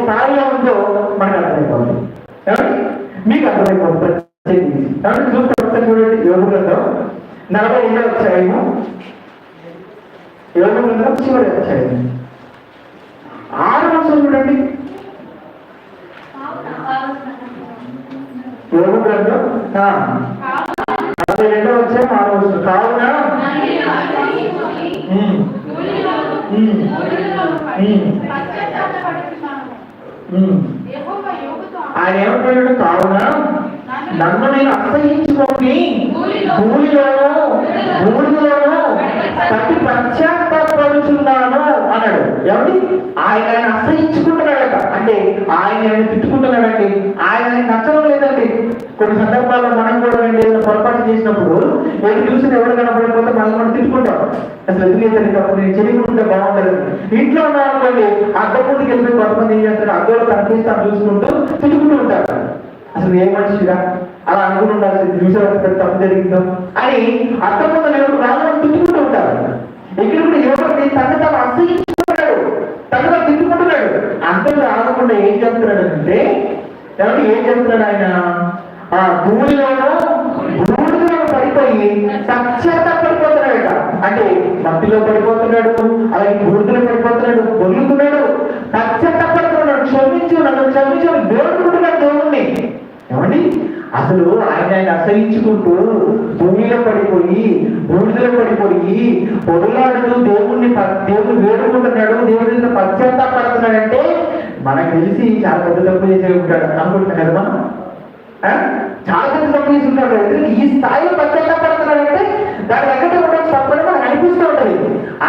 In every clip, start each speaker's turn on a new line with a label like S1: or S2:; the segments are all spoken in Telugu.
S1: స్థాయిలో ఉందో మనకు అర్థమైపోతుంది. మీకు అర్థమైపోతుంది. చూస్తే చూడండి, యోగు గ్రంథం 42వ అధ్యాయము, యోగు గ్రంథం చివరి అధ్యాయం 6వ వచనం చూడండి. యోగు గ్రంథం 42వ అధ్యాయం 6వ వచనం. కావున ఆయన ఏమంటున్నాడు? కావున నన్ను నేను అసహించుకొని భూమిలోనూ ప్రతి పశ్చాత్తాపడుచున్నాను అన్నాడు. ఎవరి? ఆయన అసహించుకుంటున్నాడట. అంటే ఆయన తిట్టుకుంటున్నాడండి. ఆయన నచ్చడం లేదండి. కొన్ని సందర్భాల్లో మనం కూడా ఏదైనా పొరపాటు చేసినప్పుడు ఏది చూసిన ఎవరు కనపడకపోతే మనం తిట్టుకుంటాం. అసలు ఎదుగుతుంది నేను చెల్లికుంటే బాగుంటుంది. ఇంట్లో ఉన్నారనుకోండి, అద్దం ముందుకు వెళ్ళిపోయి కొంతమంది ఏం చేస్తారు, అద్దోళ్ళు కనిపిస్తాను చూసుకుంటూ తిట్టుకుంటూ ఉంటారు. అసలు ఏ మనిషిగా అలా అనుకుని ఉండాలి, చూసేవాళ్ళు తప్పు జరిగిందో అని అద్దం ముందు ఎవరు రావాలని తిట్టుకుంటూ ఉంటారు. ఇక్కడ కూడా ఎవరిని తను తాను అసహించుకుంటున్నాడు, తను తాను తిట్టుకుంటున్నాడు. అందరూ ఆగకుండా ఏం చేస్తున్నాడు అంటే, ఎవరు ఏం చేస్తున్నాడు? ఆయన ఆ భూమిలోనూ పడిపోయి పడిపోతున్నాడట. అంటే మట్టిలో పడిపోతున్నాడు, అలాగే బూడిదలో పడిపోతున్నాడు, బొల్లుతున్నాడు, పడిపోతున్నాడు. క్షమించు, నన్ను క్షమించు దేవుడుకుంటున్నాడు దేవుణ్ణి. ఏమండి, అసలు ఆయన అసహించుకుంటూ భూమిలో పడిపోయి బూడిదలో పడిపోయి పొడులాడుతూ దేవుణ్ణి వేడుకుంటున్నాడు, దేవుడి పశ్చాత్తాపడుతున్నాడంటే మనకు తెలిసి చాలా పెద్ద తప్పు చేసే ఉంటాడు అనుకుంటున్నాం కదా మనం. చాలా పెద్ద తప్పు చేసి ఉంటాడు. ఈ స్థాయిలో పశ్చాత్తాపడుతున్నాడంటే దాని దగ్గర కూడా తప్పని మనకు అనిపిస్తూ ఉంటుంది.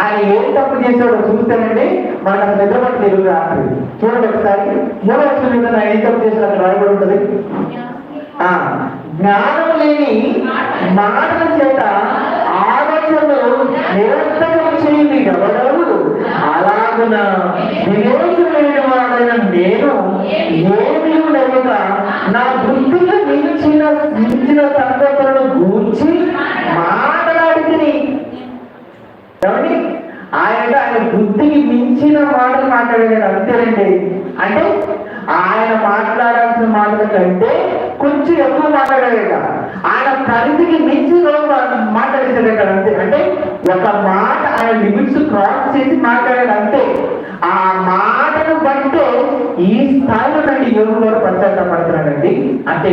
S1: ఆయన ఏం తప్పు చేశాడో చూస్తేనండి మనకు అసలు నిద్రపట్టి తెలుగు రాత్రి. చూడండి ఒకసారి 3వ వచనం మీద ఆయన ఏం తప్పు చేశాడు అక్కడ రాయబడి ఉంటుంది. జ్ఞానం లేని మాటల చేత ఆలోచనలు నిరంతరం చేయండి ఎవరు అలాగున వివేకం లేని వాడైన నేను ఏమీ లేక నా బుద్ధికి మించిన సంగతులను గూర్చి మాట్లాడితే ఆయన బుద్ధికి మించిన మాటలు మాట్లాడాడు అంతేనండి. అంటే ఆయన మాట్లాడాల్సిన మాటల కంటే కొంచెం ఎక్కువ మాట్లాడాడట. ఆయన పరిధికి మించి మాట్లాడేసాడట అంతే. అంటే ఒక మాట ఆయన లిమిట్స్ క్రాస్ చేసి మాట్లాడాడు అంతే. ఆ మాటను బట్టే ఈ స్థాయిలో నుండి యోగు గారు పశ్చాత్తాపడుతున్నాడండి. అంటే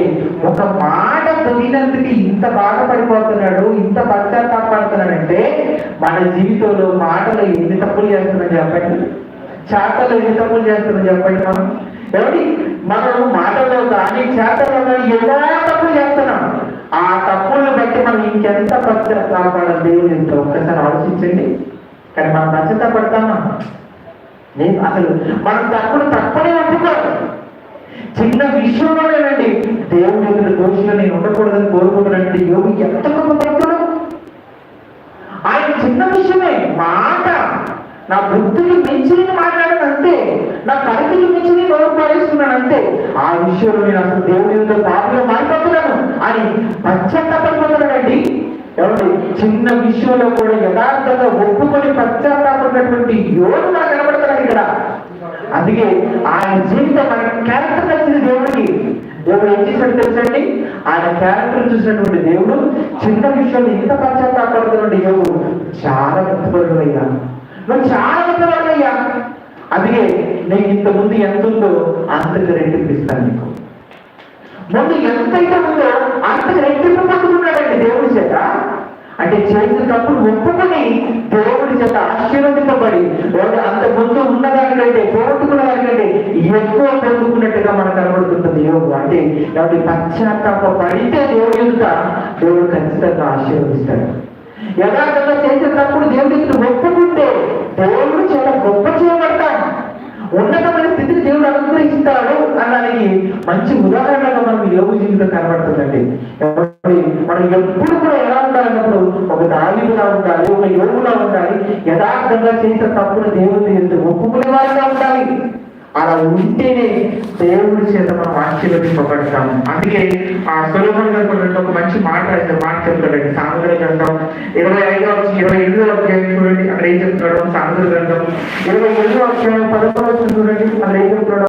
S1: ఒక మాట తెలియనందుకు ఇంత బాధపడిపోతున్నాడు, ఇంత పశ్చాత్తాపడుతున్నాడంటే మన జీవితంలో మాటలు ఎన్ని తప్పులు చేస్తున్నాం చెప్పండి, చేతలు ఎన్ని తప్పులు చేస్తున్నాం చెప్పండి. మనం మాటల్లో కానీ చేతల్లో కానీ ఎలా తప్పులు చేస్తున్నాం. ఆ తప్పులను బట్టి మనం ఇంకెంత పశ్చాత్తాపడాలి దేవుని ఎంతో ఒక్కసారి ఆలోచించండి. కానీ మనం పశ్చాత్తాపడతామా? లేదు. అసలు మనం తప్పనే అనుకోవాలి. చిన్న విషయంలోనేనండి దేవుని ఎదురు దోషులు నేను ఉండకూడదని కోరుకుంటున్నానండి. యోగి ఎంత గొప్ప భక్తుడు. ఆయన చిన్న విషయమే మాట నా బుద్ధికి మించి మాట్లాడాను అంతే, నా పరిధికి మించి నోరు పారేస్తున్నాను అంతే. ఆ విషయంలో నేను అసలు దేవునితో పాపంలో మారిపోతున్నాను అని పశ్చాత్తాపడిపోతున్నాడండి. ఎవరి చిన్న విషయంలో కూడా యథార్థంగా ఒప్పుకొని పశ్చాత్తాపడినటువంటి యోగు మనకు కనబడతాడు ఇక్కడ. అందుకే ఆయన జీవితం మన క్యారెక్టర్ నచ్చింది దేవుడికి. దేవుడు ఏం చేశాడు తెలుసండి? ఆయన క్యారెక్టర్ చూసినటువంటి దేవుడు చిన్న విషయంలో ఇంత పశ్చాత్తాపడుతున్నటువంటి యోగు చాలా పెద్దవాడయ్యా, నువ్వు చాలా పెద్దవాడయ్యా. అందుకే నీకు ఇంతకుముందు ఎంత ఉందో అంతకు రెట్టింపు ఇస్తాను. నీకు ముందు ఎంతైతే ఉందో అంతకు రెట్టింపు పట్టుకున్నాడండి దేవుడి చేత. అంటే చేసినప్పుడు ఒప్పుకొని దేవుడి చేత ఆశీర్వదింపబడి అంతకుముందు ఉన్నదానికంటే పోగొట్టుకున్న దానికంటే ఎక్కువ పొందుకున్నట్టుగా మనకు కనబడుతుంటుంది యోగు. అంటే ఎవరి పశ్చాత్తాప పడితే దేవుడి ఎదుట దేవుడు ఖచ్చితంగా ఆశీర్వదిస్తాడు. యథార్థంగా చేసేటప్పుడు దేవుడి ఒప్పుకుంటే దేవుడు చాలా గొప్ప చేయబడతాం. ఉన్నతమైన స్థితిని దేవుడు అనుగ్రహిస్తాడు అన్నదానికి మంచి ఉదాహరణగా మనం యోగు జీవితం కనబడుతుందండి. మనం ఎప్పుడు కూడా ఎలా ఉండాలన్నప్పుడు ఒక దావీదులా ఉండాలి, ఒక యోగులా ఉండాలి. యథార్థంగా చేసే తప్పును దేవుడిని ఒప్పుకునే వారిగా ఉండాలి. అలా ఉంటేనే దేవుడి చేత మనం ఆశీర్వదింపబడతాము. అందుకే ఆ సొలొమోను గారు ఒక మంచి మాట చెప్తాడండి. సామెతల గ్రంథం 25-28 అధ్యాయం చూడండి, అక్కడ ఏం చెప్తున్నాడు. సామెతల గ్రంథం 27 అధ్యాయం 11 చూడండి, అక్కడ ఏం చెప్తున్నాడు.